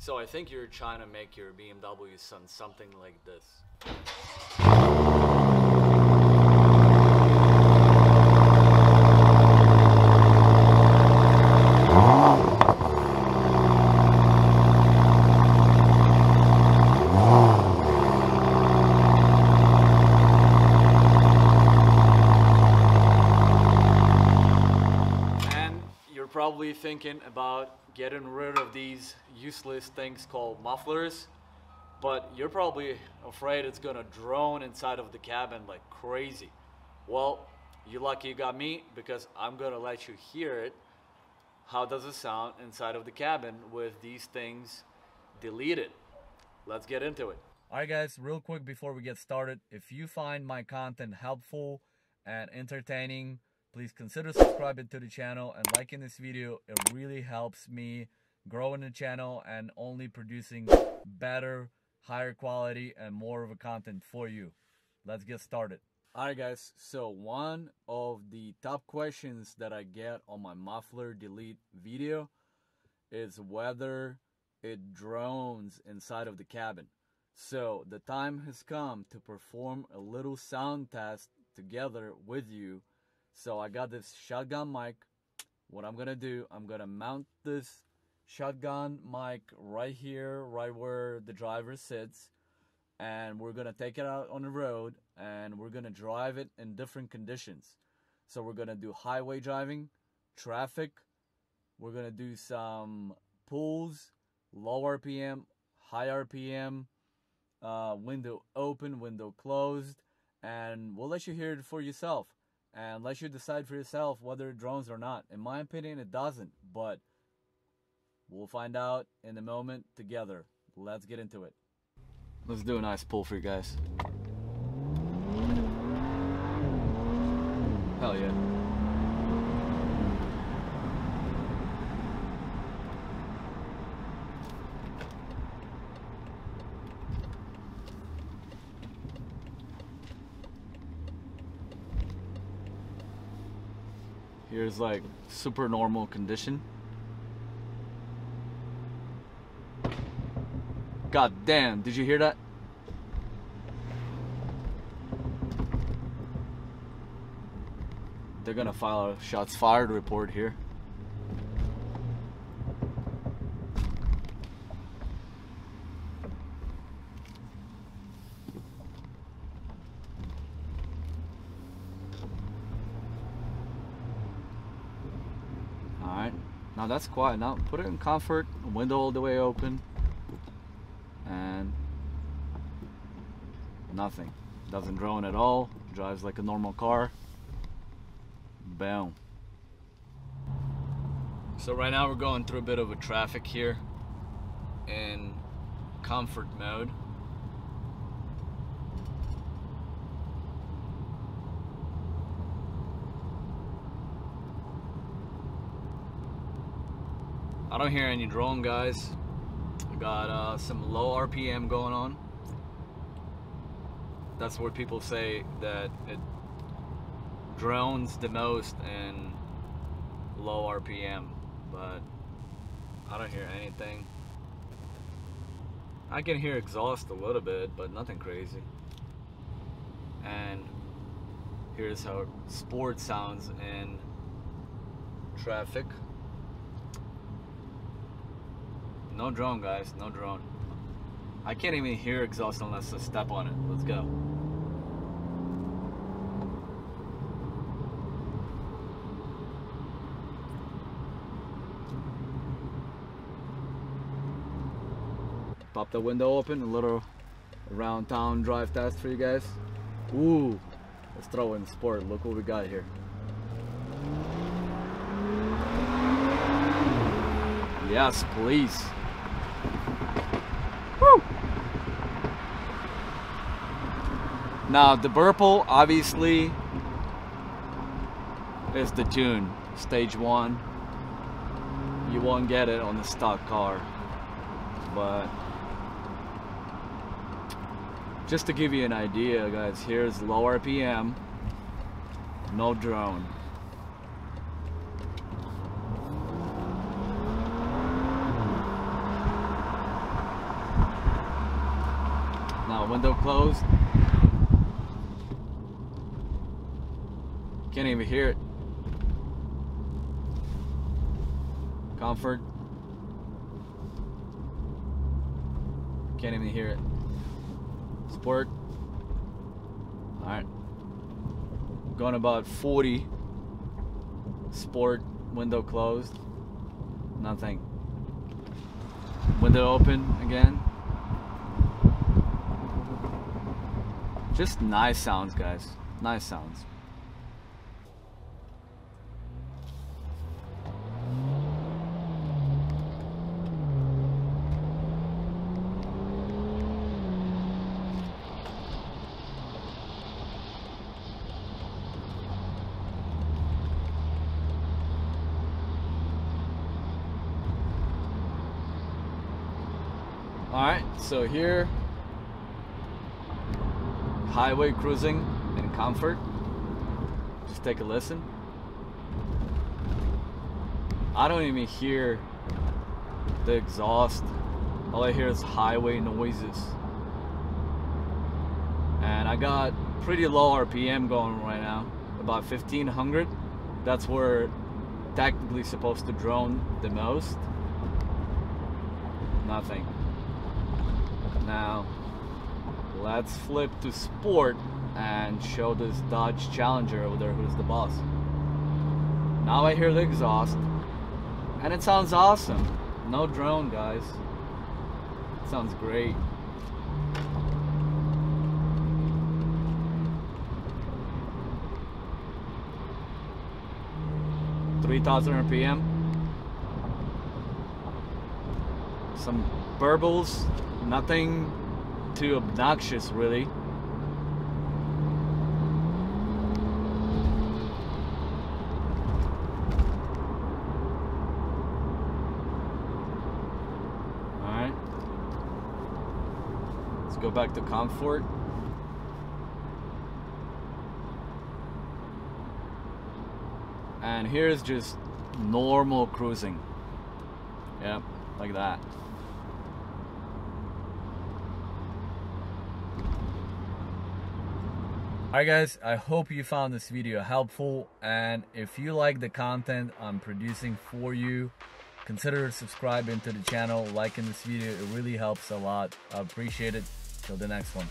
So I think you're trying to make your BMW sound something like this. Probably thinking about getting rid of these useless things called mufflers, but you're probably afraid it's gonna drone inside of the cabin like crazy. Well, you're lucky you got me, because I'm gonna let you hear it. How does it sound inside of the cabin with these things deleted? Let's get into it. Alright guys, real quick before we get started, if you find my content helpful and entertaining, please consider subscribing to the channel and liking this video. It really helps me grow in the channel and only producing better, higher quality and more of a content for you. Let's get started. Alright guys, so one of the top questions that I get on my muffler delete video is whether it drones inside of the cabin. So the time has come to perform a little sound test together with you. So I got this shotgun mic. What I'm gonna do, I'm gonna mount this shotgun mic right here, right where the driver sits, and we're gonna take it out on the road and we're gonna drive it in different conditions. So we're gonna do highway driving, traffic, we're gonna do some pulls, low RPM, high RPM, window open, window closed, and we'll let you hear it for yourself. And let you decide for yourself whether it drones or not. In my opinion, it doesn't, but we'll find out in a moment together. Let's get into it. Let's do a nice pull for you guys. Hell yeah. Here's like super normal condition. God damn, did you hear that? They're gonna file a shots fired report here. Now that's quiet. Now put it in comfort, window all the way open, and nothing. Doesn't drone at all, drives like a normal car. Boom. So right now we're going through a bit of a traffic here in comfort mode. I don't hear any drone, guys. I got some low RPM going on. That's where people say that it drones the most in low RPM, but I don't hear anything. I can hear exhaust a little bit, but nothing crazy. And here's how sport sounds in traffic. No drone, guys, no drone. I can't even hear exhaust unless I step on it. Let's go. Pop the window open, a little around town drive test for you guys. Ooh, let's throw in sport. Look what we got here. Yes, please. Woo! Now the Burple obviously is the tune, stage 1. You won't get it on the stock car, but just to give you an idea, guys, here's low RPM, no drone. window closed. Can't even hear it. Comfort. Can't even hear it. Sport. Alright. Going about 40. Sport. Window closed. Nothing. Window open again. Just nice sounds, guys. Nice sounds. Alright, so here, highway cruising in comfort. Just take a listen. I don't even hear the exhaust. All I hear is highway noises. And I got pretty low RPM going right now, about 1500. That's where technically supposed to drone the most. Nothing. Now, let's flip to sport and show this Dodge Challenger over there who's the boss. Now I hear the exhaust, and it sounds awesome. No drone, guys. It sounds great. $3,000 RPM. Some burbles. Nothing too obnoxious, really. Alright. Let's go back to comfort. And here's just normal cruising. Yep, like that. Alright guys, I hope you found this video helpful, and if you like the content I'm producing for you, consider subscribing to the channel, liking this video. It really helps a lot. I appreciate it. Till the next one.